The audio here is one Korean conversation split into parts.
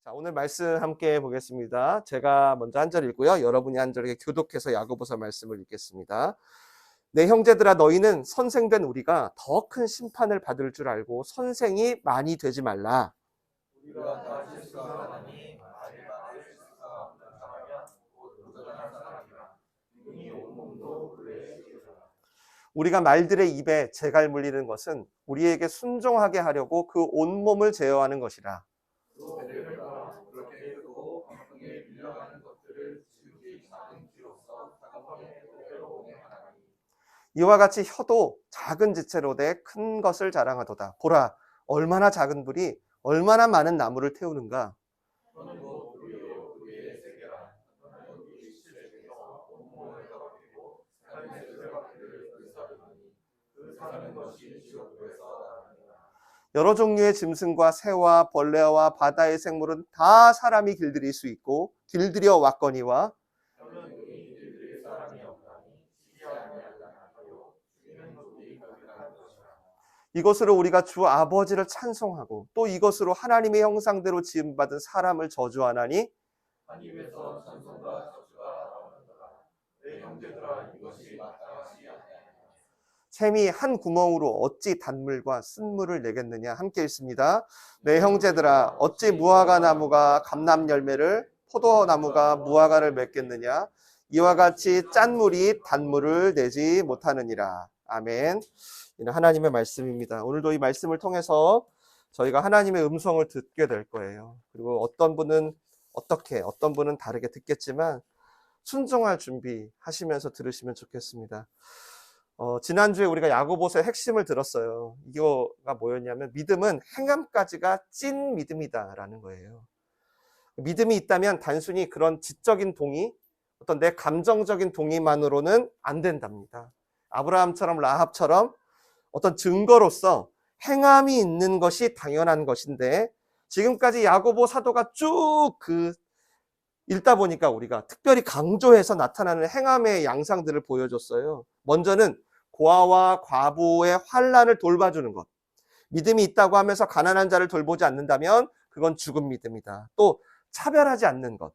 자, 오늘 말씀 함께 보겠습니다. 제가 먼저 한 절 읽고요. 여러분이 한 절에 교독해서 야고보서 말씀을 읽겠습니다. 내 형제들아, 너희는 선생된 우리가 더 큰 심판을 받을 줄 알고 선생이 많이 되지 말라. 우리가 다 실수가 하나니 아직 많을 실수가 없는 사람이야 곧 부정한 사람이라 능히 온몸도 그의 실수라. 우리가 말들의 입에 재갈 물리는 것은 우리에게 순종하게 하려고 그 온몸을 제어하는 것이라. 또 배들과 그렇게 크고 광풍에 밀려가는 것들을 지극히 작은 키로서 다급하게 때로 하나니 이와 같이 혀도 작은 지체로 돼 큰 것을 자랑하도다. 보라, 얼마나 작은 불이 얼마나 많은 나무를 태우는가. 너는 곧 우리의 세계라. 너는 우리 실제에서 온몸을 더럽히고 삶의 죄악들을 불사르니 그 사는 것이 지옥에서 나느니라. 여러 종류의 짐승과 새와 벌레와 바다의 생물은 다 사람이 길들일 수 있고 길들여 왔거니와 너는 이 일들의 사람이 없나니 시기하지 아니하고 죽이는 족이 거기라는 것이라. 이것으로 우리가 주 아버지를 찬송하고 또 이것으로 하나님의 형상대로 지음받은 사람을 저주하나니 하나님에서 찬송과 저주가 나오는도다. 내 형제들아, 이것이 마땅하지 아니하냐. 샘이 한 구멍으로 어찌 단물과 쓴물을 내겠느냐. 함께 읽습니다. 내 형제들아, 어찌 무화과 나무가 감람 열매를 포도나무가 무화과를 맺겠느냐. 이와 같이 짠 물이 단물을 내지 못하느니라. 아멘. 이는 하나님의 말씀입니다. 오늘도 이 말씀을 통해서 저희가 하나님의 음성을 듣게 될 거예요. 그리고 어떤 분은 어떻게, 어떤 분은 다르게 듣겠지만 순종할 준비하시면서 들으시면 좋겠습니다. 지난주에 우리가 야고보서의 핵심을 들었어요. 이거가 뭐였냐면 믿음은 행함까지가 찐 믿음이다라는 거예요. 믿음이 있다면 단순히 그런 지적인 동의, 어떤 내 감정적인 동의만으로는 안 된답니다. 아브라함처럼 라합처럼 어떤 증거로서 행함이 있는 것이 당연한 것인데 지금까지 야고보 사도가 쭉 읽다 보니까 우리가 특별히 강조해서 나타나는 행함의 양상들을 보여줬어요. 먼저는 고아와 과부의 환난을 돌봐주는 것. 믿음이 있다고 하면서 가난한 자를 돌보지 않는다면 그건 죽은 믿음이다. 또 차별하지 않는 것.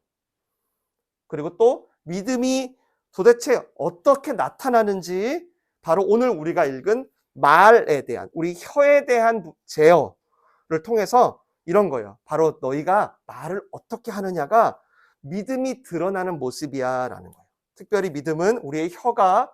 그리고 또 믿음이 도대체 어떻게 나타나는지 바로 오늘 우리가 읽은 말에 대한, 우리 혀에 대한 제어를 통해서 이런 거예요. 바로 너희가 말을 어떻게 하느냐가 믿음이 드러나는 모습이야 라는 거예요. 특별히 믿음은 우리의 혀가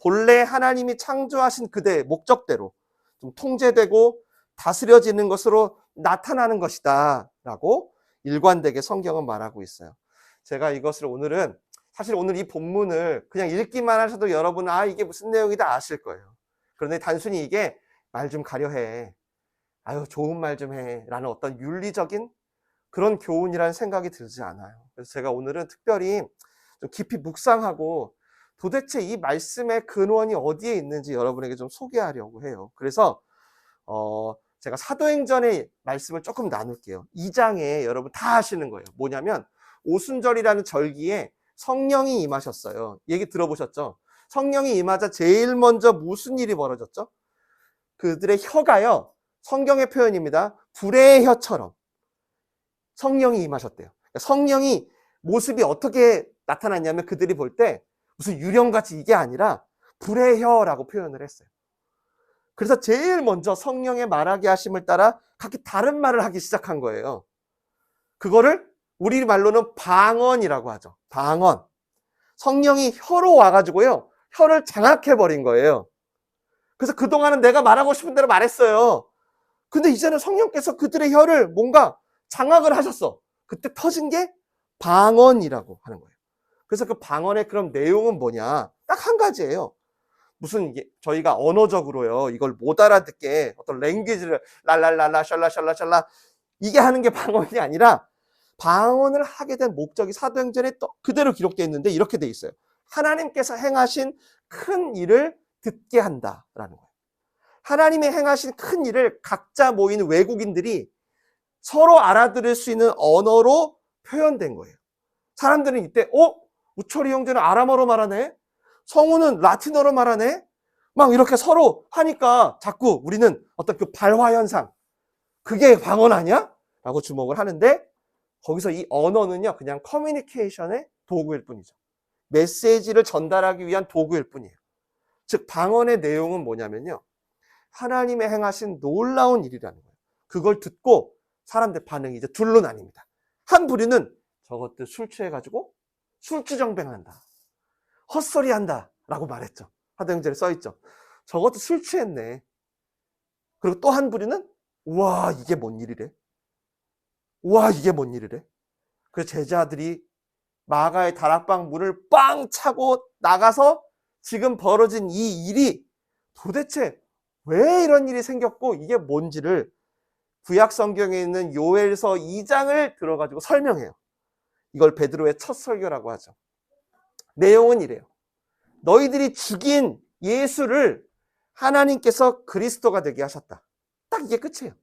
본래 하나님이 창조하신 그대의 목적대로 좀 통제되고 다스려지는 것으로 나타나는 것이다 라고 일관되게 성경은 말하고 있어요. 제가 이것을 오늘은 사실 오늘 이 본문을 그냥 읽기만 하셔도 여러분은 이게 무슨 내용이다 아실 거예요. 그런데 단순히 이게 말 좀 가려해, 아유 좋은 말 좀 해 라는 어떤 윤리적인 그런 교훈이라는 생각이 들지 않아요. 그래서 제가 오늘은 특별히 좀 깊이 묵상하고 도대체 이 말씀의 근원이 어디에 있는지 여러분에게 좀 소개하려고 해요. 그래서 제가 사도행전의 말씀을 조금 나눌게요. 2장에 여러분 다 아시는 거예요. 뭐냐면 오순절이라는 절기에 성령이 임하셨어요. 얘기 들어보셨죠? 성령이 임하자 제일 먼저 무슨 일이 벌어졌죠? 그들의 혀가요, 성경의 표현입니다, 불의 혀처럼 성령이 임하셨대요. 성령이 모습이 어떻게 나타났냐면 그들이 볼 때 무슨 유령같이 이게 아니라 불의 혀라고 표현을 했어요. 그래서 제일 먼저 성령의 말하게 하심을 따라 각기 다른 말을 하기 시작한 거예요. 그거를 우리 말로는 방언이라고 하죠. 방언. 성령이 혀로 와가지고요, 혀를 장악해버린 거예요. 그래서 그동안은 내가 말하고 싶은 대로 말했어요. 근데 이제는 성령께서 그들의 혀를 뭔가 장악을 하셨어. 그때 터진 게 방언이라고 하는 거예요. 그래서 그 방언의 그럼 내용은 뭐냐? 딱 한 가지예요. 무슨 이게 저희가 언어적으로요, 이걸 못 알아듣게 어떤 랭귀지를 랄랄랄라 샬라샬라샬라 이게 하는 게 방언이 아니라 방언을 하게 된 목적이 사도행전에 또 그대로 기록되어 있는데 이렇게 돼 있어요. 하나님께서 행하신 큰 일을 듣게 한다라는 거예요. 하나님의 행하신 큰 일을 각자 모인 외국인들이 서로 알아들을 수 있는 언어로 표현된 거예요. 사람들은 이때 우철이 형제는 아람어로 말하네, 성우는 라틴어로 말하네, 막 이렇게 서로 하니까 자꾸 우리는 어떤 그 발화 현상, 그게 방언 아니야? 라고 주목을 하는데 거기서 이 언어는요, 그냥 커뮤니케이션의 도구일 뿐이죠. 메시지를 전달하기 위한 도구일 뿐이에요. 즉, 방언의 내용은 뭐냐면요, 하나님의 행하신 놀라운 일이라는 거예요. 그걸 듣고 사람들 반응이 이제 둘로 나뉩니다. 한 부류는 저것들 술 취해가지고 술주정뱅한다, 헛소리한다 라고 말했죠. 사도행전에 써있죠. 저것도 술 취했네. 그리고 또 한 부류는 우와, 이게 뭔 일이래? 우와, 이게 뭔 일이래? 그래서 제자들이 마가의 다락방 문을 빵 차고 나가서 지금 벌어진 이 일이 도대체 왜 이런 일이 생겼고 이게 뭔지를 구약 성경에 있는 요엘서 2장을 들어가지고 설명해요. 이걸 베드로의 첫 설교라고 하죠. 내용은 이래요. 너희들이 죽인 예수를 하나님께서 그리스도가 되게 하셨다. 딱 이게 끝이에요.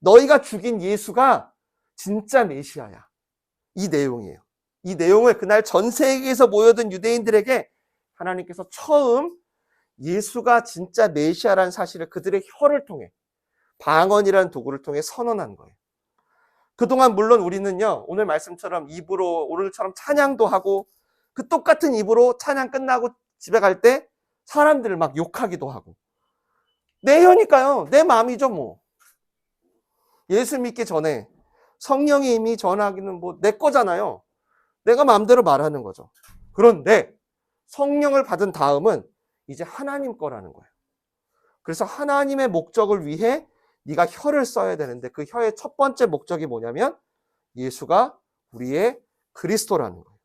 너희가 죽인 예수가 진짜 메시아야. 이 내용이에요. 이 내용을 그날 전 세계에서 모여든 유대인들에게 하나님께서 처음 예수가 진짜 메시아라는 사실을 그들의 혀를 통해, 방언이라는 도구를 통해 선언한 거예요. 그동안 물론 우리는요, 오늘 말씀처럼 입으로, 오늘처럼 찬양도 하고 그 똑같은 입으로 찬양 끝나고 집에 갈 때 사람들을 막 욕하기도 하고, 내 혀니까요. 내 마음이죠 뭐. 예수 믿기 전에 성령이 이미 전하기는 뭐 내 거잖아요. 내가 마음대로 말하는 거죠. 그런데 성령을 받은 다음은 이제 하나님 거라는 거예요. 그래서 하나님의 목적을 위해 네가 혀를 써야 되는데 그 혀의 첫 번째 목적이 뭐냐면 예수가 우리의 그리스도라는 거예요.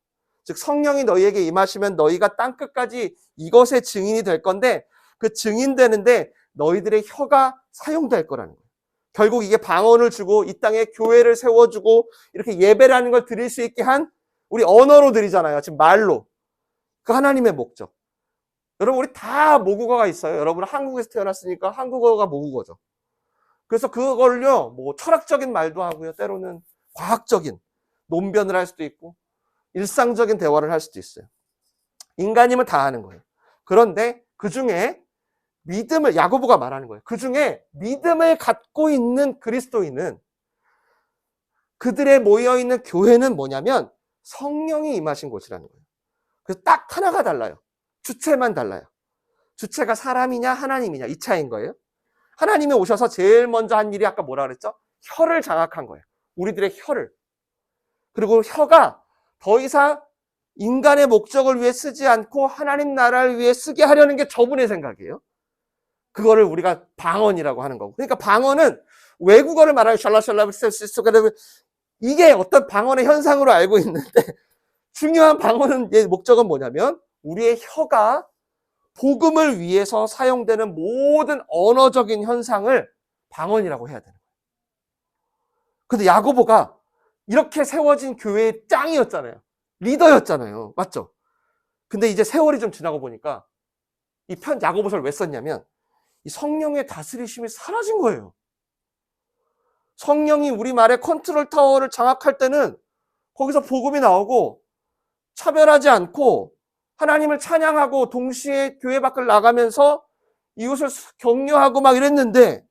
즉 성령이 너희에게 임하시면 너희가 땅끝까지 이것의 증인이 될 건데 그 증인되는데 너희들의 혀가 사용될 거라는 거예요. 결국 이게 방언을 주고 이 땅에 교회를 세워주고 이렇게 예배라는 걸 드릴 수 있게 한 우리 언어로 드리잖아요. 지금 말로. 그 하나님의 목적. 여러분 우리 다 모국어가 있어요. 여러분 한국에서 태어났으니까 한국어가 모국어죠. 그래서 그걸요 뭐 철학적인 말도 하고요. 때로는 과학적인 논변을 할 수도 있고 일상적인 대화를 할 수도 있어요. 인간이면 다 하는 거예요. 그런데 그중에 믿음을, 야고보가 말하는 거예요. 그중에 믿음을 갖고 있는 그리스도인은, 그들의 모여있는 교회는 뭐냐면 성령이 임하신 곳이라는 거예요. 그래서 딱 하나가 달라요. 주체만 달라요. 주체가 사람이냐 하나님이냐 이 차이인 거예요. 하나님이 오셔서 제일 먼저 한 일이 아까 뭐라 그랬죠? 혀를 장악한 거예요. 우리들의 혀를. 그리고 혀가 더 이상 인간의 목적을 위해 쓰지 않고 하나님 나라를 위해 쓰게 하려는 게 저분의 생각이에요. 그거를 우리가 방언이라고 하는 거고. 그러니까 방언은 외국어를 말하는 샬라샬라 이게 어떤 방언의 현상으로 알고 있는데 중요한 방언의 목적은 뭐냐면 우리의 혀가 복음을 위해서 사용되는 모든 언어적인 현상을 방언이라고 해야 되는 거예요. 근데 야고보가 이렇게 세워진 교회의 짱이었잖아요. 리더였잖아요. 맞죠? 근데 이제 세월이 좀 지나고 보니까 이 야고보서를 왜 썼냐면 이 성령의 다스리심이 사라진 거예요. 성령이 우리 말의 컨트롤 타워를 장악할 때는 거기서 복음이 나오고 차별하지 않고 하나님을 찬양하고 동시에 교회 밖을 나가면서 이웃을 격려하고 막 이랬는데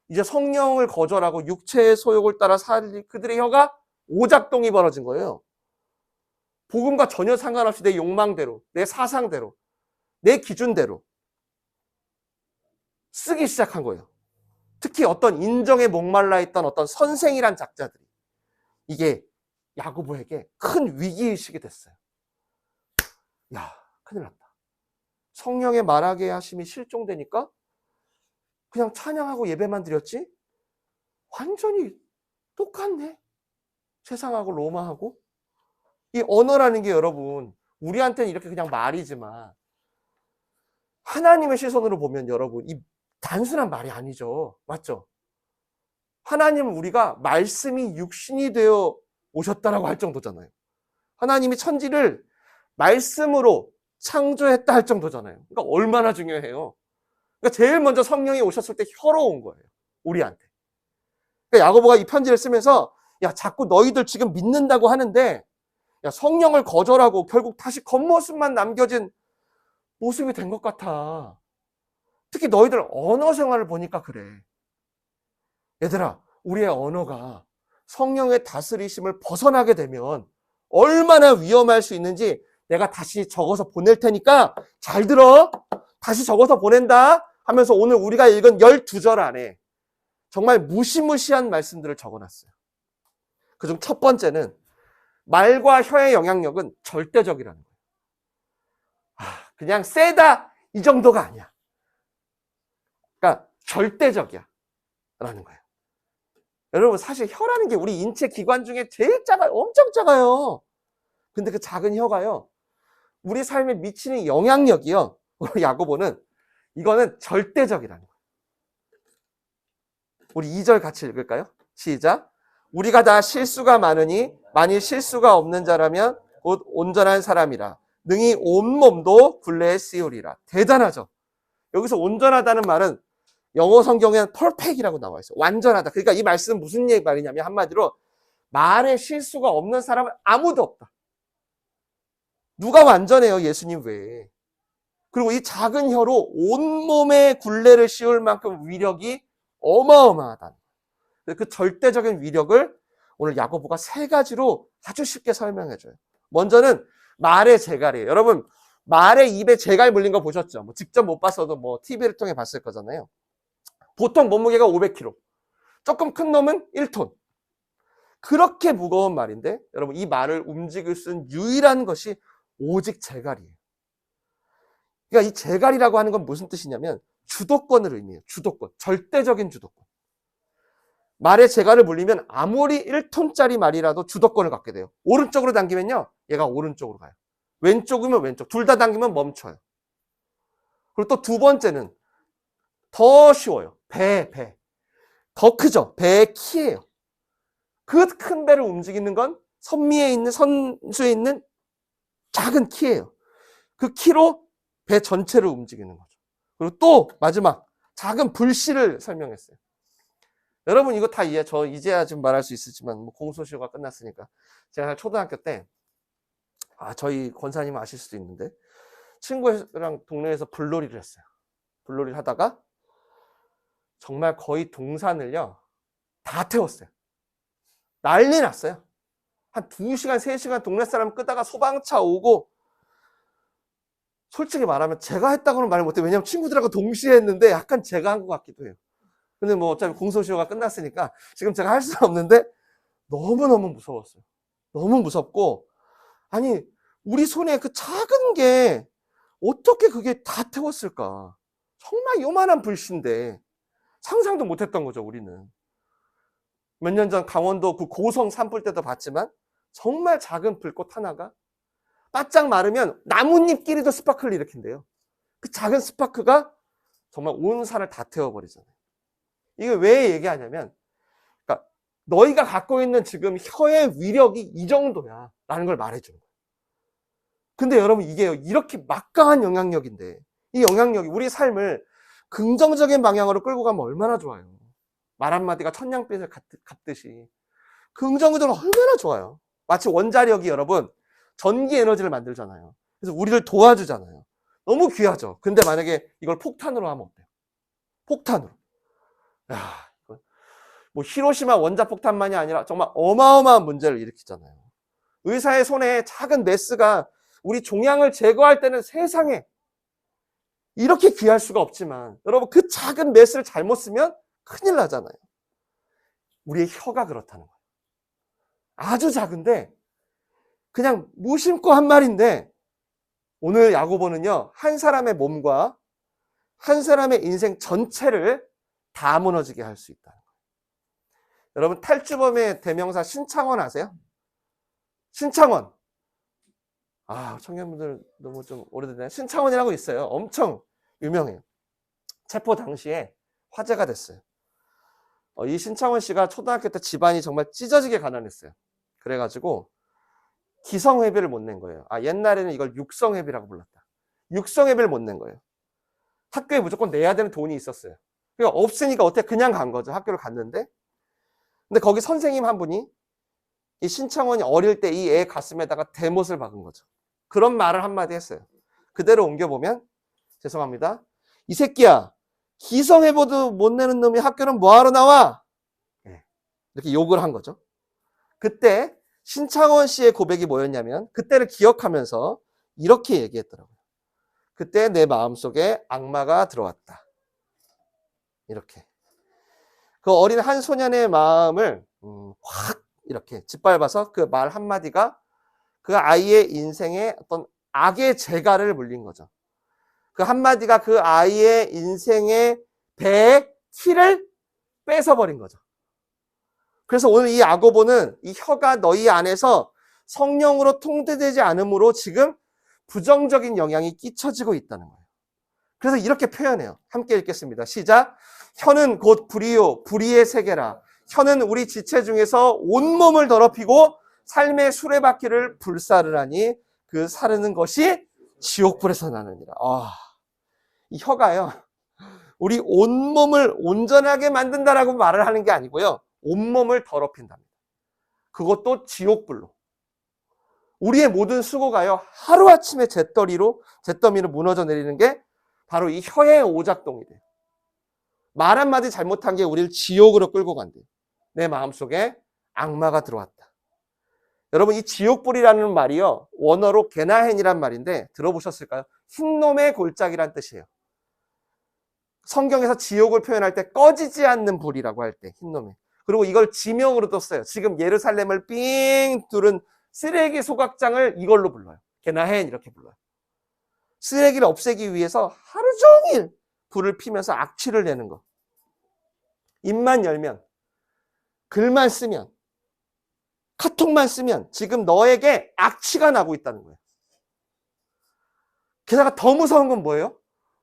이제 성령을 거절하고 육체의 소욕을 따라 살리 그들의 혀가 오작동이 벌어진 거예요. 복음과 전혀 상관없이 내 욕망대로, 내 사상대로, 내 기준대로 쓰기 시작한 거예요. 특히 어떤 인정에 목말라 있던 어떤 선생이란 작자들이 이게 야고보에게 큰 위기의식이 됐어요. 야, 큰일 났다. 성령의 말하게 하심이 실종되니까 그냥 찬양하고 예배만 드렸지? 완전히 똑같네. 세상하고 로마하고. 이 언어라는 게 여러분 우리한테는 이렇게 그냥 말이지만 하나님의 시선으로 보면 여러분 이 단순한 말이 아니죠. 맞죠? 하나님은 우리가 말씀이 육신이 되어 오셨다라고 할 정도잖아요. 하나님이 천지를 말씀으로 창조했다 할 정도잖아요. 그러니까 얼마나 중요해요. 그러니까 제일 먼저 성령이 오셨을 때 혀로 온 거예요. 우리한테. 그러니까 야고보가 이 편지를 쓰면서 야 자꾸 너희들 지금 믿는다고 하는데 야 성령을 거절하고 결국 다시 겉모습만 남겨진 모습이 된 것 같아. 특히 너희들 언어 생활을 보니까 그래. 얘들아, 우리의 언어가 성령의 다스리심을 벗어나게 되면 얼마나 위험할 수 있는지 내가 다시 적어서 보낼 테니까 잘 들어. 다시 적어서 보낸다 하면서 오늘 우리가 읽은 12절 안에 정말 무시무시한 말씀들을 적어놨어요. 그중 첫 번째는 말과 혀의 영향력은 절대적이라는 거예요. 그냥 세다 이 정도가 아니야. 그러니까 절대적이야 라는 거예요. 여러분 사실 혀라는 게 우리 인체 기관 중에 제일 작아요. 엄청 작아요. 근데 그 작은 혀가요, 우리 삶에 미치는 영향력이요, 우리 야고보는 이거는 절대적이라는 거예요. 우리 2절 같이 읽을까요? 시작. 우리가 다 실수가 많으니 만일 실수가 없는 자라면 곧 온전한 사람이라 능히 온몸도 굴레에 씌우리라. 대단하죠. 여기서 온전하다는 말은 영어 성경에는 perfect이라고 나와 있어요. 완전하다. 그러니까 이 말씀은 무슨 말이냐면 한마디로 말에 실수가 없는 사람은 아무도 없다. 누가 완전해요? 예수님 외에. 그리고 이 작은 혀로 온몸에 굴레를 씌울 만큼 위력이 어마어마하다. 그 절대적인 위력을 오늘 야고보가 3가지로 아주 쉽게 설명해 줘요. 먼저는 말의 재갈이에요. 여러분 말의 입에 재갈 물린 거 보셨죠? 뭐 직접 못 봤어도 뭐 TV를 통해 봤을 거잖아요. 보통 몸무게가 500kg, 조금 큰 놈은 1톤. 그렇게 무거운 말인데 여러분 이 말을 움직일 수 있는 유일한 것이 오직 재갈이에요. 그러니까 이 재갈이라고 하는 건 무슨 뜻이냐면 주도권을 의미해요. 주도권, 절대적인 주도권. 말의 재갈을 물리면 아무리 1톤짜리 말이라도 주도권을 갖게 돼요. 오른쪽으로 당기면요, 얘가 오른쪽으로 가요. 왼쪽이면 왼쪽, 둘 다 당기면 멈춰요. 그리고 또 두 번째는 더 쉬워요. 배. 더 크죠? 배의 키예요. 그 큰 배를 움직이는 건 선수에 있는 작은 키예요. 그 키로 배 전체를 움직이는 거죠. 그리고 또 마지막 작은 불씨를 설명했어요. 여러분 이거 다 저 이제야 좀 말할 수 있었지만 뭐 공소시효가 끝났으니까 제가 초등학교 때 저희 권사님 아실 수도 있는데 친구랑 동네에서 불놀이를 했어요. 불놀이를 하다가 정말 거의 동산을요 다 태웠어요. 난리 났어요. 한 2시간 3시간 동네 사람 끄다가 소방차 오고, 솔직히 말하면 제가 했다고는 말 못해요. 왜냐면 친구들하고 동시에 했는데 약간 제가 한 것 같기도 해요. 근데 뭐 어차피 공소시효가 끝났으니까 지금 제가 할 수는 없는데 너무너무 무서웠어요. 너무 무섭고, 아니 우리 손에 그 작은 게 어떻게 그게 다 태웠을까. 정말 요만한 불씨인데 상상도 못했던 거죠. 우리는 몇 년 전 강원도 그 고성 산불 때도 봤지만 정말 작은 불꽃 하나가 바짝 마르면 나뭇잎끼리도 스파크를 일으킨대요. 그 작은 스파크가 정말 온 산을 다 태워버리잖아요. 이게 왜 얘기하냐면, 그러니까 너희가 갖고 있는 지금 혀의 위력이 이 정도야 라는 걸 말해주는 거예요. 근데 여러분 이게 이렇게 막강한 영향력인데, 이 영향력이 우리 삶을 긍정적인 방향으로 끌고 가면 얼마나 좋아요. 말 한마디가 천냥빚을 갚듯이 긍정적으로 얼마나 좋아요. 마치 원자력이 여러분 전기 에너지를 만들잖아요. 그래서 우리를 도와주잖아요. 너무 귀하죠. 근데 만약에 이걸 폭탄으로 하면 어때요? 폭탄으로. 뭐 히로시마 원자폭탄만이 아니라 정말 어마어마한 문제를 일으키잖아요. 의사의 손에 작은 메스가 우리 종양을 제거할 때는 세상에 이렇게 귀할 수가 없지만, 여러분 그 작은 메스를 잘못 쓰면 큰일 나잖아요. 우리의 혀가 그렇다는 거예요. 아주 작은데 그냥 무심코 한 말인데 오늘 야고보는요 한 사람의 몸과 한 사람의 인생 전체를 다 무너지게 할 수 있다는 거예요. 여러분 탈주범의 대명사 신창원 아세요? 신창원. 청년분들 너무 좀 오래됐나요? 신창원이라고 있어요. 엄청 유명해요. 체포 당시에 화제가 됐어요. 이 신창원 씨가 초등학교 때 집안이 정말 찢어지게 가난했어요. 그래가지고 기성회비를 못 낸 거예요. 옛날에는 이걸 육성회비라고 불렀다. 육성회비를 못 낸 거예요. 학교에 무조건 내야 되는 돈이 있었어요. 그러니까 없으니까 어떻게 그냥 간 거죠. 학교를 갔는데, 근데 거기 선생님 한 분이 이 신창원이 어릴 때 이 애 가슴에다가 대못을 박은 거죠. 그런 말을 한마디 했어요. 그대로 옮겨보면, 죄송합니다, 이 새끼야 기성회보도 못 내는 놈이 학교는 뭐하러 나와? 이렇게 욕을 한 거죠. 그때 신창원 씨의 고백이 뭐였냐면 그때를 기억하면서 이렇게 얘기했더라고요. 그때 내 마음속에 악마가 들어왔다. 이렇게. 그 어린 한 소년의 마음을 확 이렇게 짓밟아서 그 말 한마디가 그 아이의 인생에 어떤 악의 재갈을 물린 거죠. 그 한마디가 그 아이의 인생의 배의 키를 뺏어버린 거죠. 그래서 오늘 이 야고보는 이 혀가 너희 안에서 성령으로 통제되지 않으므로 지금 부정적인 영향이 끼쳐지고 있다는 거예요. 그래서 이렇게 표현해요. 함께 읽겠습니다. 시작. 혀는 곧 불이요 불의의 세계라. 혀는 우리 지체 중에서 온몸을 더럽히고 삶의 수레바퀴를 불사르라니 그 사르는 것이 지옥불에서 나느니라. 이 혀가요. 우리 온몸을 온전하게 만든다라고 말을 하는 게 아니고요. 온몸을 더럽힌답니다. 그것도 지옥불로. 우리의 모든 수고가요. 하루아침에 잿더미로 무너져 내리는 게 바로 이 혀의 오작동이 돼요. 말 한마디 잘못한 게 우리를 지옥으로 끌고 간대요. 내 마음속에 악마가 들어왔다. 여러분 이 지옥불이라는 말이요. 원어로 게나헨이란 말인데 들어보셨을까요? 흰놈의 골짜기란 뜻이에요. 성경에서 지옥을 표현할 때 꺼지지 않는 불이라고 할 때 흰놈의. 그리고 이걸 지명으로도 써요. 지금 예루살렘을 삥 뚫은 쓰레기 소각장을 이걸로 불러요. 게나헨 이렇게 불러요. 쓰레기를 없애기 위해서 하루 종일 불을 피면서 악취를 내는 거. 입만 열면, 글만 쓰면, 카톡만 쓰면 지금 너에게 악취가 나고 있다는 거예요. 게다가 더 무서운 건 뭐예요?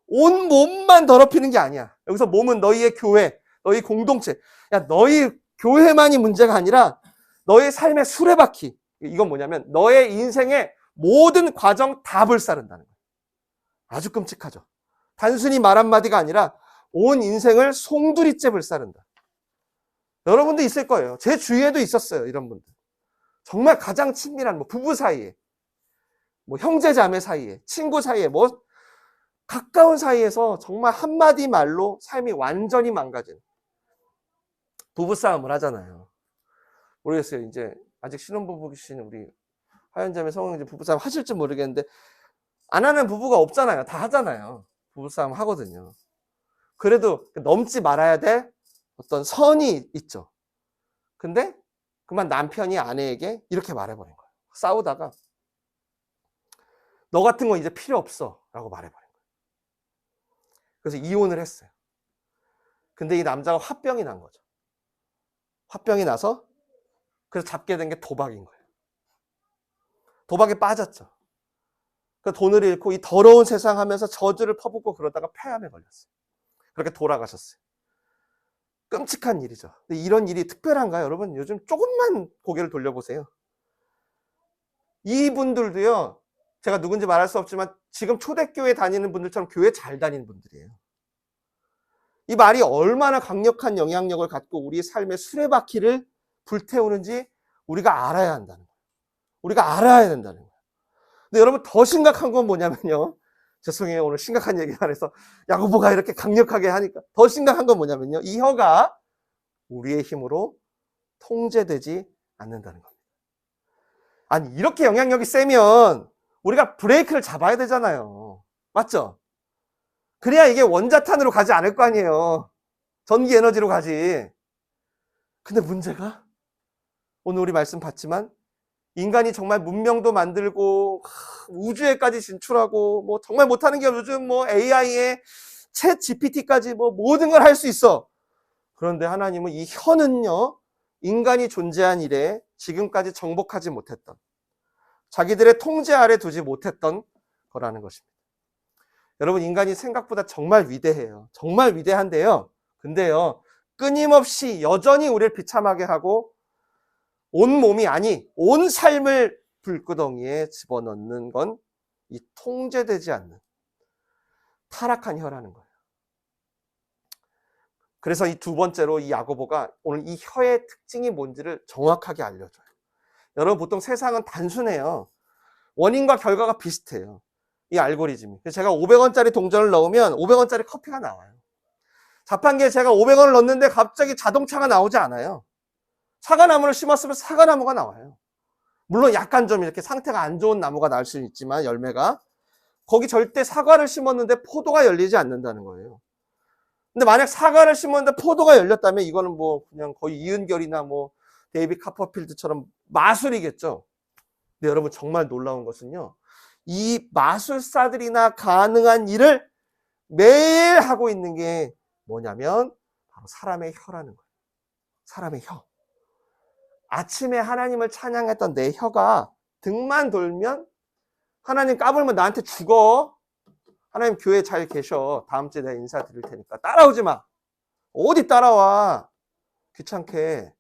온 몸만 더럽히는 게 아니야. 여기서 몸은 너희의 교회, 너희 공동체. 야, 너희 교회만이 문제가 아니라 너의 삶의 수레바퀴. 이건 뭐냐면 너의 인생의 모든 과정 다 불사른다는 거예요. 아주 끔찍하죠. 단순히 말 한마디가 아니라 온 인생을 송두리째 불사른다. 여러분도 있을 거예요. 제 주위에도 있었어요. 이런 분들. 정말 가장 친밀한 부부 사이에, 형제 자매 사이에, 친구 사이에, 가까운 사이에서 정말 한마디 말로 삶이 완전히 망가진 부부싸움을 하잖아요. 모르겠어요. 이제 아직 신혼부부이신 우리 하연자매 성형제 부부싸움 하실지 모르겠는데 안 하는 부부가 없잖아요. 다 하잖아요. 부부싸움 하거든요. 그래도 넘지 말아야 될 어떤 선이 있죠. 근데 그만 남편이 아내에게 이렇게 말해버린 거예요. 싸우다가 너 같은 거 이제 필요 없어 라고 말해버린 거예요. 그래서 이혼을 했어요. 근데 이 남자가 화병이 난 거죠. 화병이 나서 그래서 잡게 된 게 도박인 거예요. 도박에 빠졌죠. 그 돈을 잃고 이 더러운 세상 하면서 저주를 퍼붓고 그러다가 폐암에 걸렸어요. 그렇게 돌아가셨어요. 끔찍한 일이죠. 근데 이런 일이 특별한가요? 여러분 요즘 조금만 고개를 돌려보세요. 이분들도요. 제가 누군지 말할 수 없지만 지금 초대교회 다니는 분들처럼 교회 잘 다니는 분들이에요. 이 말이 얼마나 강력한 영향력을 갖고 우리의 삶의 수레바퀴를 불태우는지 우리가 알아야 한다는 거예요. 우리가 알아야 된다는 거예요. 근데 여러분 더 심각한 건 뭐냐면요. 죄송해요. 오늘 심각한 얘기만 해서 야고보가 이렇게 강력하게 하니까 더 심각한 건 뭐냐면요. 이 혀가 우리의 힘으로 통제되지 않는다는 겁니다. 아니 이렇게 영향력이 세면 우리가 브레이크를 잡아야 되잖아요. 맞죠? 그래야 이게 원자탄으로 가지 않을 거 아니에요. 전기 에너지로 가지. 근데 문제가 오늘 우리 말씀 봤지만 인간이 정말 문명도 만들고 우주에까지 진출하고 정말 못하는 게 요즘 AI에 챗 GPT까지 모든 걸 할 수 있어. 그런데 하나님은 이 혀는요 인간이 존재한 이래 지금까지 정복하지 못했던 자기들의 통제 아래 두지 못했던 거라는 것입니다. 여러분 인간이 생각보다 정말 위대해요. 정말 위대한데요. 근데요 끊임없이 여전히 우리를 비참하게 하고 온 몸이 온 삶을 불구덩이에 집어넣는 건 이 통제되지 않는 타락한 혀라는 거예요. 그래서 이 두 번째로 이 야고보가 오늘 이 혀의 특징이 뭔지를 정확하게 알려줘요. 여러분 보통 세상은 단순해요. 원인과 결과가 비슷해요. 이 알고리즘이. 그래서 제가 500원짜리 동전을 넣으면 500원짜리 커피가 나와요. 자판기에 제가 500원을 넣었는데 갑자기 자동차가 나오지 않아요. 사과나무를 심었으면 사과나무가 나와요. 물론 약간 좀 이렇게 상태가 안 좋은 나무가 나올 수는 있지만 열매가 거기 절대 사과를 심었는데 포도가 열리지 않는다는 거예요. 근데 만약 사과를 심었는데 포도가 열렸다면 이거는 뭐 그냥 거의 이은결이나 뭐 데이비드 카퍼필드처럼 마술이겠죠. 근데 여러분 정말 놀라운 것은요. 이 마술사들이나 가능한 일을 매일 하고 있는 게 뭐냐면 바로 사람의 혀라는 거예요. 사람의 혀. 아침에 하나님을 찬양했던 내 혀가 등만 돌면 하나님 까불면 나한테 죽어. 하나님 교회 잘 계셔. 다음 주에 내가 인사드릴 테니까. 따라오지 마. 어디 따라와. 귀찮게.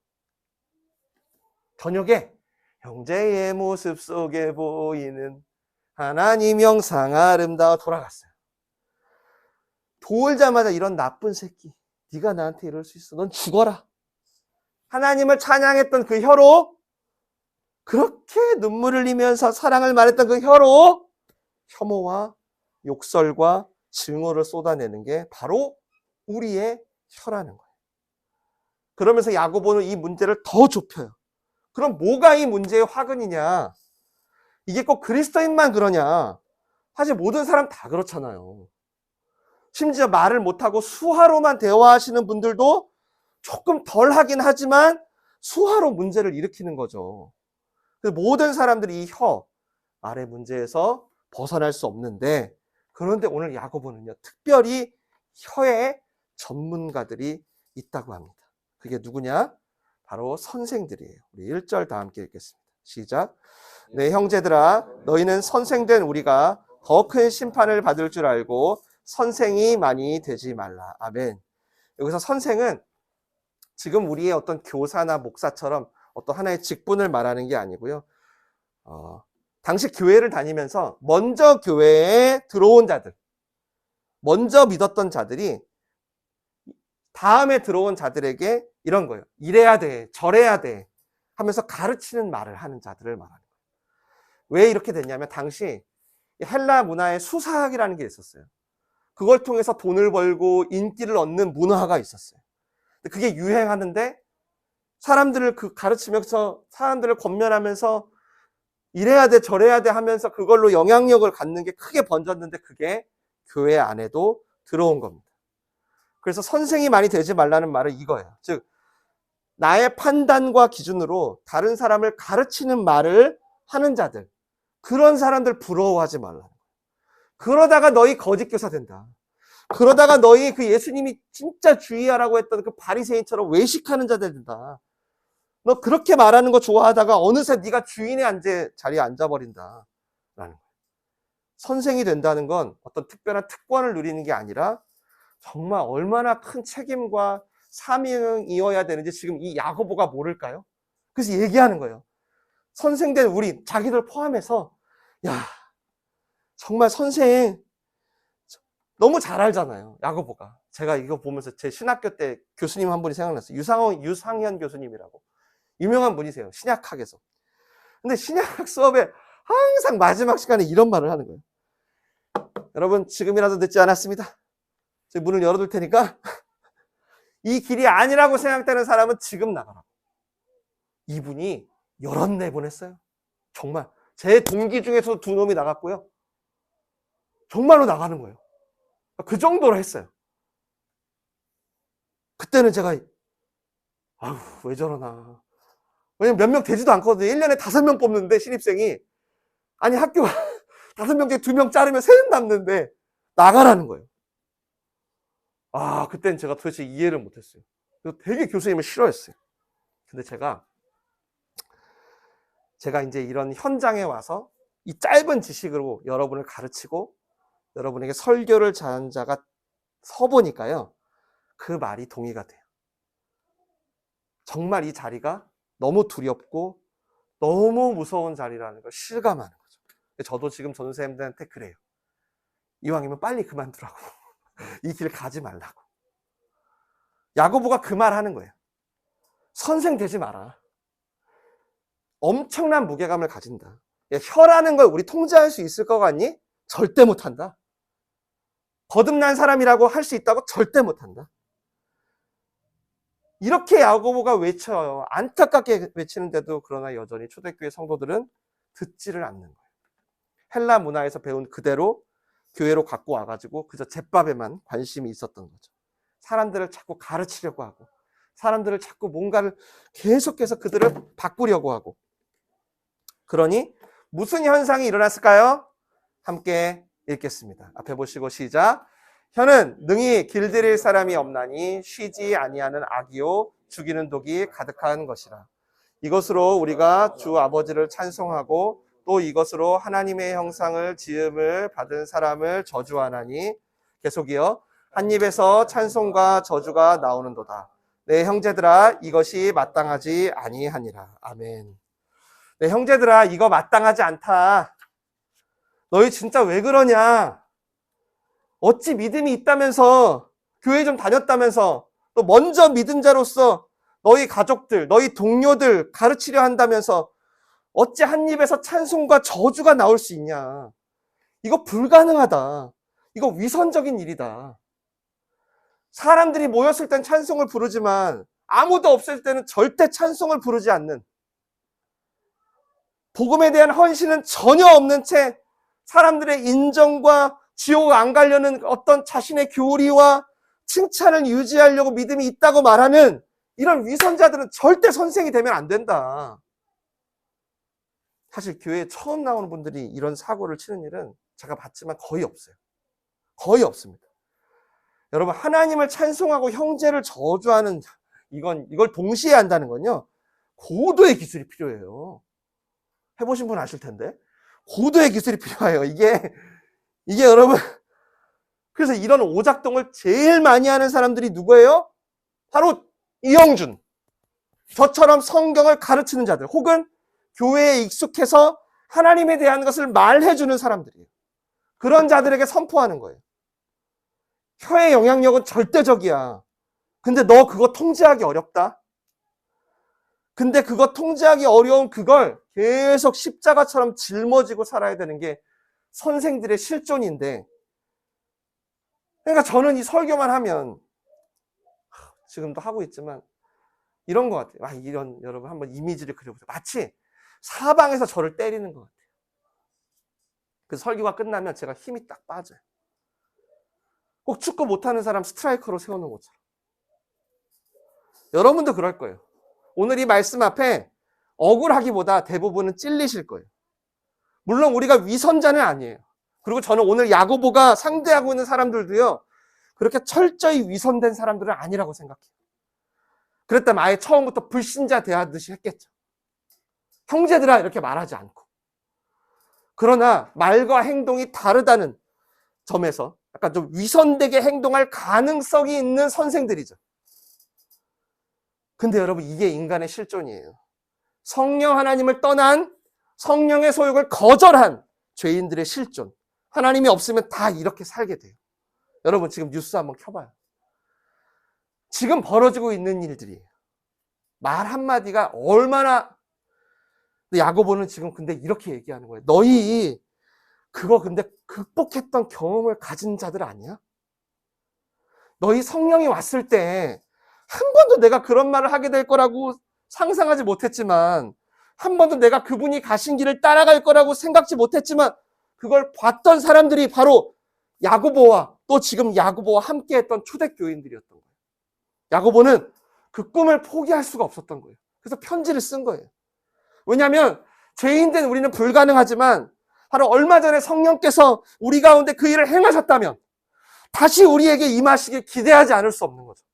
저녁에 형제의 모습 속에 보이는 하나님 영상 아름다워 돌아갔어요. 돌자마자 이런 나쁜 새끼. 네가 나한테 이럴 수 있어. 넌 죽어라. 하나님을 찬양했던 그 혀로 그렇게 눈물을 흘리면서 사랑을 말했던 그 혀로 혐오와 욕설과 증오를 쏟아내는 게 바로 우리의 혀라는 거예요. 그러면서 야고보는 이 문제를 더 좁혀요. 그럼 뭐가 이 문제의 화근이냐? 이게 꼭 그리스도인만 그러냐? 사실 모든 사람 다 그렇잖아요. 심지어 말을 못하고 수화로만 대화하시는 분들도 조금 덜 하긴 하지만 수화로 문제를 일으키는 거죠. 모든 사람들이 이 혀, 말의 문제에서 벗어날 수 없는데 그런데 오늘 야고보는요. 특별히 혀의 전문가들이 있다고 합니다. 그게 누구냐? 바로 선생들이에요. 우리 1절 다 함께 읽겠습니다. 시작. 네, 형제들아 너희는 선생된 우리가 더 큰 심판을 받을 줄 알고 선생이 많이 되지 말라. 아멘. 여기서 선생은 지금 우리의 어떤 교사나 목사처럼 어떤 하나의 직분을 말하는 게 아니고요. 당시 교회를 다니면서 먼저 교회에 들어온 자들, 먼저 믿었던 자들이 다음에 들어온 자들에게 이런 거예요. 이래야 돼, 저래야 돼 하면서 가르치는 말을 하는 자들을 말하는 거예요. 왜 이렇게 됐냐면 당시 헬라 문화에 수사학이라는 게 있었어요. 그걸 통해서 돈을 벌고 인기를 얻는 문화가 있었어요. 그게 유행하는데 사람들을 가르치면서 사람들을 권면하면서 이래야 돼 저래야 돼 하면서 그걸로 영향력을 갖는 게 크게 번졌는데 그게 교회 안에도 들어온 겁니다. 그래서 선생이 많이 되지 말라는 말은 이거예요. 즉 나의 판단과 기준으로 다른 사람을 가르치는 말을 하는 자들, 그런 사람들 부러워하지 말라는 거예요. 그러다가 너희 거짓교사 된다. 그러다가 너희 그 예수님이 진짜 주의하라고 했던 그 바리새인처럼 외식하는 자들 된다. 너 그렇게 말하는 거 좋아하다가 어느새 네가 주인의 자리에 앉아버린다. 라는 거예요. 선생이 된다는 건 어떤 특별한 특권을 누리는 게 아니라 정말 얼마나 큰 책임과 사명이어야 되는지 지금 이 야고보가 모를까요? 그래서 얘기하는 거예요. 선생된 우리, 자기들 포함해서 야, 정말 선생 너무 잘 알잖아요. 야고보가. 제가 이거 보면서 제 신학교 때 교수님 한 분이 생각났어요. 유상현 교수님이라고. 유명한 분이세요. 신약학에서. 근데 신약학 수업에 항상 마지막 시간에 이런 말을 하는 거예요. 여러분 지금이라도 늦지 않았습니다. 제가 문을 열어둘 테니까 이 길이 아니라고 생각되는 사람은 지금 나가라고. 이분이 14번 했어요. 정말. 제 동기 중에서 2놈이 나갔고요. 정말로 나가는 거예요. 그 정도로 했어요. 그때는 제가 아유 왜 저러나. 왜냐면 몇 명 되지도 않거든요. 1년에 5명 뽑는데 신입생이 아니 학교 5명 중에 2명 자르면 3명 남는데 나가라는 거예요. 아 그때는 제가 도대체 이해를 못했어요. 그래서 되게 교수님을 싫어했어요. 근데 제가 이제 이런 현장에 와서 이 짧은 지식으로 여러분을 가르치고 여러분에게 설교를 잘한 자가 서보니까요. 그 말이 동의가 돼요. 정말 이 자리가 너무 두렵고 너무 무서운 자리라는 걸 실감하는 거죠. 저도 지금 전도사님들한테 그래요. 이왕이면 빨리 그만두라고. 이 길 가지 말라고. 야고보가 그 말 하는 거예요. 선생 되지 마라. 엄청난 무게감을 가진다. 혀라는 걸 우리 통제할 수 있을 것 같니? 절대 못한다. 거듭난 사람이라고 할 수 있다고? 절대 못한다. 이렇게 야고보가 외쳐요. 안타깝게 외치는데도 그러나 여전히 초대교회 성도들은 듣지를 않는 거예요. 헬라 문화에서 배운 그대로 교회로 갖고 와가지고 그저 잿밥에만 관심이 있었던 거죠. 사람들을 자꾸 가르치려고 하고 사람들을 자꾸 뭔가를 계속해서 그들을 바꾸려고 하고. 그러니 무슨 현상이 일어났을까요? 함께 읽겠습니다. 앞에 보시고 시작. 혀는 능히 길들일 사람이 없나니 쉬지 아니하는 악이요 죽이는 독이 가득한 것이라. 이것으로 우리가 주 아버지를 찬송하고 또 이것으로 하나님의 형상을 지음을 받은 사람을 저주하나니. 계속이요. 한 입에서 찬송과 저주가 나오는도다. 내 형제들아 이것이 마땅하지 아니하니라. 아멘. 내 형제들아 이거 마땅하지 않다. 너희 진짜 왜 그러냐? 어찌 믿음이 있다면서 교회 좀 다녔다면서 또 먼저 믿은 자로서 너희 가족들, 너희 동료들 가르치려 한다면서 어찌 한 입에서 찬송과 저주가 나올 수 있냐? 이거 불가능하다. 이거 위선적인 일이다. 사람들이 모였을 땐 찬송을 부르지만 아무도 없을 때는 절대 찬송을 부르지 않는, 복음에 대한 헌신은 전혀 없는 채 사람들의 인정과 지옥 안 가려는 어떤 자신의 교리와 칭찬을 유지하려고 믿음이 있다고 말하는 이런 위선자들은 절대 선생이 되면 안 된다. 사실 교회에 처음 나오는 분들이 이런 사고를 치는 일은 제가 봤지만 거의 없어요. 거의 없습니다. 여러분, 하나님을 찬송하고 형제를 저주하는 이걸 동시에 한다는 건요, 고도의 기술이 필요해요. 해보신 분 아실 텐데. 고도의 기술이 필요해요. 이게 여러분, 그래서 이런 오작동을 제일 많이 하는 사람들이 누구예요? 바로 이영준. 저처럼 성경을 가르치는 자들, 혹은 교회에 익숙해서 하나님에 대한 것을 말해주는 사람들이에요. 그런 자들에게 선포하는 거예요. 혀의 영향력은 절대적이야. 근데 너 그거 통제하기 어렵다. 근데 그거 통제하기 어려운 그걸 계속 십자가처럼 짊어지고 살아야 되는 게 선생들의 실존인데, 그러니까 저는 이 설교만 하면, 지금도 하고 있지만 이런 것 같아요. 여러분 한번 이미지를 그려보세요. 마치 사방에서 저를 때리는 것 같아요. 그래서 설교가 끝나면 제가 힘이 딱 빠져요. 꼭 축구 못하는 사람 스트라이커로 세우는 것처럼. 여러분도 그럴 거예요. 오늘 이 말씀 앞에 억울하기보다 대부분은 찔리실 거예요. 물론 우리가 위선자는 아니에요. 그리고 저는 오늘 야고보가 상대하고 있는 사람들도요, 그렇게 철저히 위선된 사람들은 아니라고 생각해요. 그랬다면 아예 처음부터 불신자 대하듯이 했겠죠. 형제들아 이렇게 말하지 않고. 그러나 말과 행동이 다르다는 점에서 약간 좀 위선되게 행동할 가능성이 있는 선생들이죠. 근데 여러분, 이게 인간의 실존이에요. 성령 하나님을 떠난, 성령의 소욕을 거절한 죄인들의 실존. 하나님이 없으면 다 이렇게 살게 돼요. 여러분 지금 뉴스 한번 켜봐요. 지금 벌어지고 있는 일들이에요. 말 한마디가 얼마나. 야고보는 지금 근데 이렇게 얘기하는 거예요. 너희 그거 근데 극복했던 경험을 가진 자들 아니야? 너희 성령이 왔을 때 한 번도 내가 그런 말을 하게 될 거라고 상상하지 못했지만, 한 번도 내가 그분이 가신 길을 따라갈 거라고 생각지 못했지만, 그걸 봤던 사람들이 바로 야고보와 또 지금 야고보와 함께 했던 초대교인들이었던 거예요. 야고보는 그 꿈을 포기할 수가 없었던 거예요. 그래서 편지를 쓴 거예요. 왜냐하면 죄인된 우리는 불가능하지만 바로 얼마 전에 성령께서 우리 가운데 그 일을 행하셨다면 다시 우리에게 임하시길 기대하지 않을 수 없는 거죠.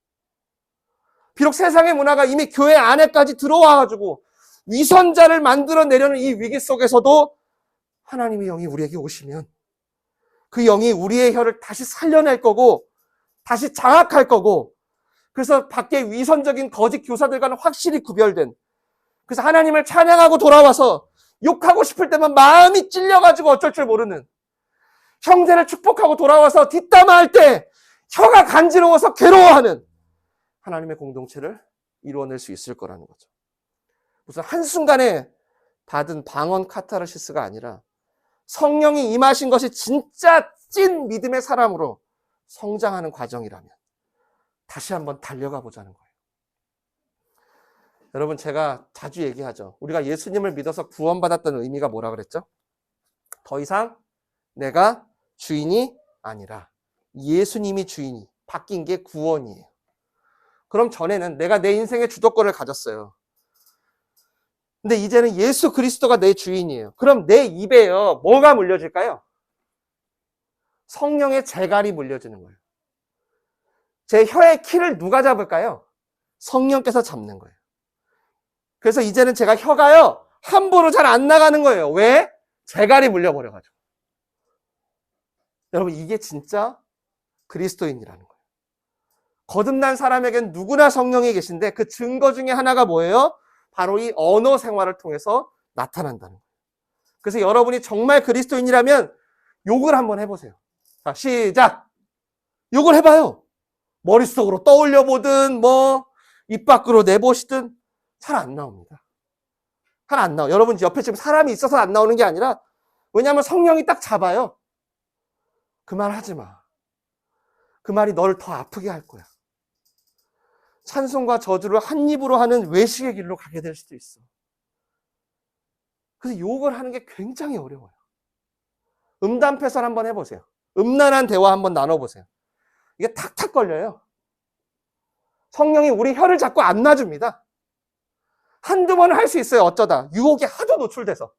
비록 세상의 문화가 이미 교회 안에까지 들어와가지고 위선자를 만들어내려는 이 위기 속에서도 하나님의 영이 우리에게 오시면 그 영이 우리의 혀를 다시 살려낼 거고 다시 장악할 거고, 그래서 밖에 위선적인 거짓 교사들과는 확실히 구별된, 그래서 하나님을 찬양하고 돌아와서 욕하고 싶을 때만 마음이 찔려가지고 어쩔 줄 모르는, 형제를 축복하고 돌아와서 뒷담화할 때 혀가 간지러워서 괴로워하는 하나님의 공동체를 이루어낼 수 있을 거라는 거죠. 무슨 한순간에 받은 방언 카타르시스가 아니라 성령이 임하신 것이 진짜 찐 믿음의 사람으로 성장하는 과정이라면 다시 한번 달려가 보자는 거예요. 여러분, 제가 자주 얘기하죠. 우리가 예수님을 믿어서 구원받았다는 의미가 뭐라 그랬죠? 더 이상 내가 주인이 아니라 예수님이 주인이 바뀐 게 구원이에요. 그럼 전에는 내가 내 인생의 주도권을 가졌어요. 근데 이제는 예수 그리스도가 내 주인이에요. 그럼 내 입에요, 뭐가 물려질까요? 성령의 재갈이 물려지는 거예요. 제 혀의 키를 누가 잡을까요? 성령께서 잡는 거예요. 그래서 이제는 제가 혀가요, 함부로 잘 안 나가는 거예요. 왜? 재갈이 물려버려가지고. 여러분, 이게 진짜 그리스도인이라는 거예요. 거듭난 사람에겐 누구나 성령이 계신데 그 증거 중에 하나가 뭐예요? 바로 이 언어 생활을 통해서 나타난다는 거예요. 그래서 여러분이 정말 그리스도인이라면 욕을 한번 해보세요. 자, 시작! 욕을 해봐요. 머릿속으로 떠올려보든 입 밖으로 내보시든 잘 안 나옵니다. 잘 안 나와요. 여러분 옆에 지금 사람이 있어서 안 나오는 게 아니라, 왜냐하면 성령이 딱 잡아요. 그 말 하지 마. 그 말이 너를 더 아프게 할 거야. 찬송과 저주를 한 입으로 하는 외식의 길로 가게 될 수도 있어. 그래서 욕을 하는 게 굉장히 어려워요. 음담패설 한번 해보세요. 음란한 대화 한번 나눠보세요. 이게 탁탁 걸려요. 성령이 우리 혀를 자꾸 안 놔줍니다. 한두 번은 할 수 있어요. 어쩌다 유혹에 하도 노출돼서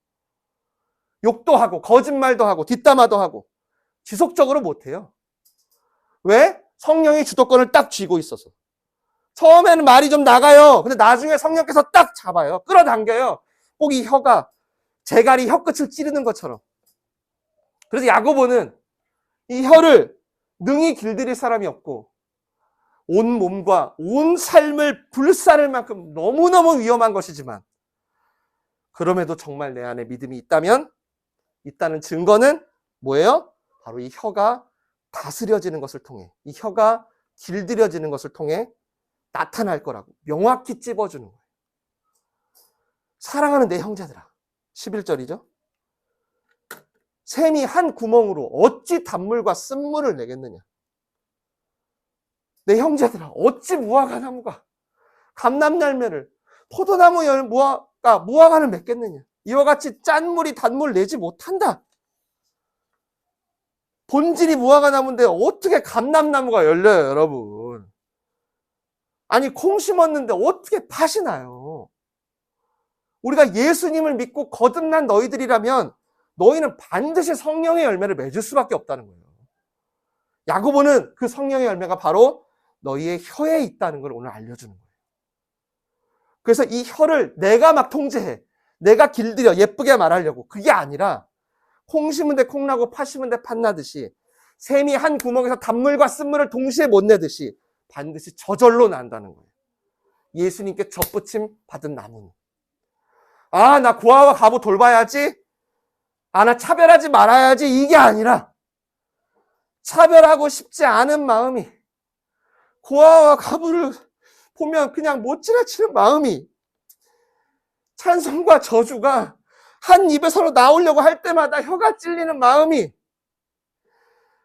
욕도 하고 거짓말도 하고 뒷담화도 하고 지속적으로 못해요. 왜? 성령이 주도권을 딱 쥐고 있어서. 처음에는 말이 좀 나가요. 근데 나중에 성령께서 딱 잡아요. 끌어당겨요. 꼭 이 혀가 재갈이 혀끝을 찌르는 것처럼. 그래서 야고보는 이 혀를 능히 길들일 사람이 없고 온 몸과 온 삶을 불사를 만큼 너무너무 위험한 것이지만, 그럼에도 정말 내 안에 믿음이 있다는 증거는 뭐예요? 바로 이 혀가 다스려지는 것을 통해, 이 혀가 길들여지는 것을 통해 나타날 거라고 명확히 찝어주는 거예요. 사랑하는 내 형제들아, 11절이죠. 샘이 한 구멍으로 어찌 단물과 쓴물을 내겠느냐. 내 형제들아, 어찌 무화과 나무가 감람 열매를, 포도나무 무화과를 맺겠느냐. 이와 같이 짠 물이 단물 내지 못한다. 본질이 무화과 나무인데 어떻게 감람나무가 열려요, 여러분? 아니, 콩 심었는데 어떻게 팥이 나요? 우리가 예수님을 믿고 거듭난 너희들이라면 너희는 반드시 성령의 열매를 맺을 수밖에 없다는 거예요. 야고보는 그 성령의 열매가 바로 너희의 혀에 있다는 걸 오늘 알려주는 거예요. 그래서 이 혀를 내가 막 통제해, 내가 길들여 예쁘게 말하려고, 그게 아니라 콩 심은 데 콩 나고 팥 심은 데 팥 나듯이, 샘이 한 구멍에서 단물과 쓴물을 동시에 못 내듯이 반드시 저절로 난다는 거예요. 예수님께 접붙임 받은 나무는. 아, 나 고아와 과부 돌봐야지, 아, 나 차별하지 말아야지, 이게 아니라 차별하고 싶지 않은 마음이, 고아와 과부를 보면 그냥 못 지나치는 마음이, 찬송과 저주가 한 입에서 나오려고 할 때마다 혀가 찔리는 마음이,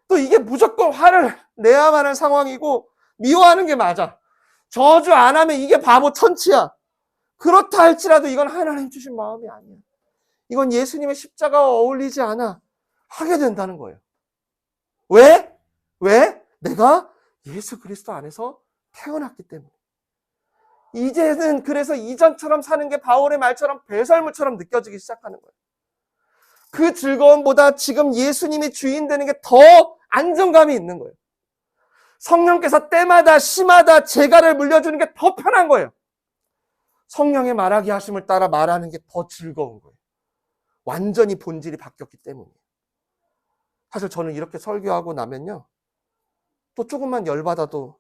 또 이게 무조건 화를 내야만 하는 상황이고 미워하는 게 맞아. 저주 안 하면 이게 바보 천치야. 그렇다 할지라도 이건 하나님 주신 마음이 아니야. 이건 예수님의 십자가와 어울리지 않아. 하게 된다는 거예요. 왜? 내가 예수 그리스도 안에서 태어났기 때문에. 이제는 그래서 이전처럼 사는 게 바울의 말처럼 배설물처럼 느껴지기 시작하는 거예요. 그 즐거움보다 지금 예수님이 주인 되는 게 더 안정감이 있는 거예요. 성령께서 때마다 시마다 재갈을 물려주는 게 더 편한 거예요. 성령의 말하게 하심을 따라 말하는 게 더 즐거운 거예요. 완전히 본질이 바뀌었기 때문에. 사실 저는 이렇게 설교하고 나면요, 또 조금만 열받아도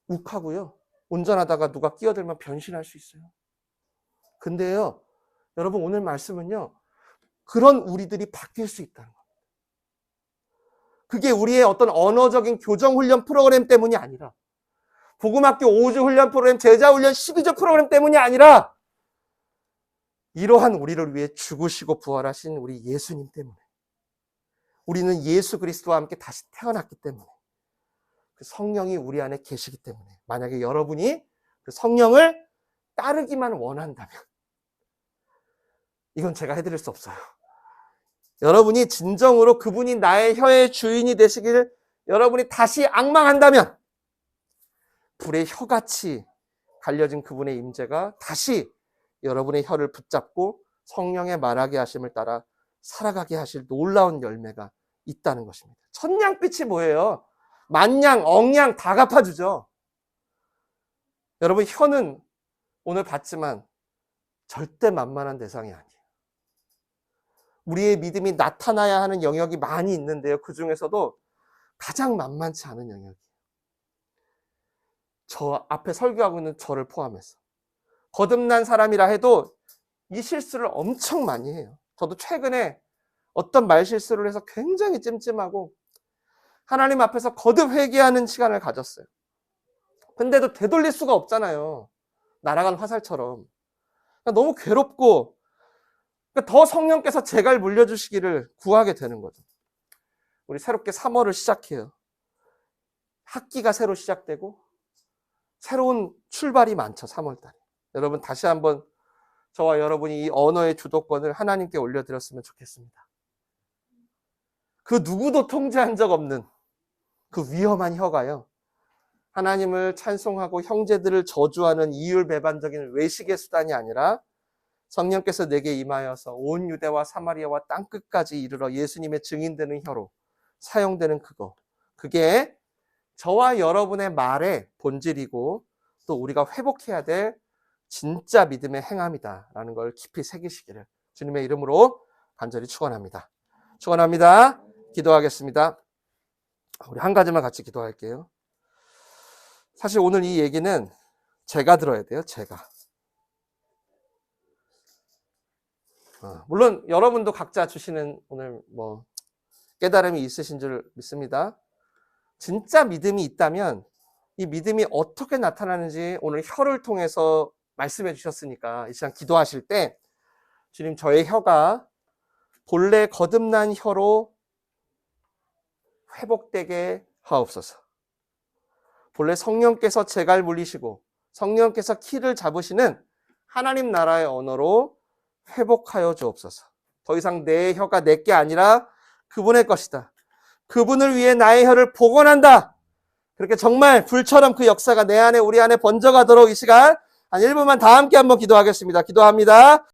욱하고요, 운전하다가 누가 끼어들면 변신할 수 있어요. 근데요, 여러분, 오늘 말씀은요, 그런 우리들이 바뀔 수 있다는 겁니다. 그게 우리의 어떤 언어적인 교정훈련 프로그램 때문이 아니라, 복음학교 5주 훈련 프로그램, 제자훈련 12주 프로그램 때문이 아니라, 이러한 우리를 위해 죽으시고 부활하신 우리 예수님 때문에, 우리는 예수 그리스도와 함께 다시 태어났기 때문에, 그 성령이 우리 안에 계시기 때문에, 만약에 여러분이 그 성령을 따르기만 원한다면 이건 제가 해드릴 수 없어요. 여러분이 진정으로 그분이 나의 혀의 주인이 되시길 여러분이 다시 앙망한다면 불의 혀같이 갈려진 그분의 임재가 다시 여러분의 혀를 붙잡고 성령의 말하게 하심을 따라 살아가게 하실 놀라운 열매가 있다는 것입니다. 천냥빛이 뭐예요? 만냥, 억냥 다 갚아주죠. 여러분, 혀는 오늘 봤지만 절대 만만한 대상이 아니에요. 우리의 믿음이 나타나야 하는 영역이 많이 있는데요. 그 중에서도 가장 만만치 않은 영역이에요. 저 앞에 설교하고 있는 저를 포함해서. 거듭난 사람이라 해도 이 실수를 엄청 많이 해요. 저도 최근에 어떤 말 실수를 해서 굉장히 찜찜하고 하나님 앞에서 거듭 회개하는 시간을 가졌어요. 근데도 되돌릴 수가 없잖아요. 날아간 화살처럼. 너무 괴롭고 더 성령께서 제갈 물려주시기를 구하게 되는 거죠. 우리 새롭게 3월을 시작해요. 학기가 새로 시작되고 새로운 출발이 많죠. 3월달에. 여러분 다시 한번 저와 여러분이 이 언어의 주도권을 하나님께 올려드렸으면 좋겠습니다. 그 누구도 통제한 적 없는 그 위험한 혀가요. 하나님을 찬송하고 형제들을 저주하는 이율배반적인 외식의 수단이 아니라 성령께서 내게 임하여서 온 유대와 사마리아와 땅끝까지 이르러 예수님의 증인되는 혀로 사용되는 그게 저와 여러분의 말의 본질이고 또 우리가 회복해야 될 진짜 믿음의 행함이다라는 걸 깊이 새기시기를 주님의 이름으로 간절히 축원합니다. 축원합니다. 기도하겠습니다. 우리 한 가지만 같이 기도할게요. 사실 오늘 이 얘기는 제가 들어야 돼요. 제가. 물론 여러분도 각자 주시는 오늘 깨달음이 있으신 줄 믿습니다. 진짜 믿음이 있다면 이 믿음이 어떻게 나타나는지 오늘 혀를 통해서 말씀해 주셨으니까 이 시간 기도하실 때 주님 저의 혀가 본래 거듭난 혀로 회복되게 하옵소서. 본래 성령께서 제갈 물리시고 성령께서 키를 잡으시는 하나님 나라의 언어로 회복하여 주옵소서. 더 이상 내 혀가 내게 아니라 그분의 것이다. 그분을 위해 나의 혀를 복원한다. 그렇게 정말 불처럼 그 역사가 내 안에 우리 안에 번져가도록 이 시간 한 1분만 다 함께 한번 기도하겠습니다. 기도합니다.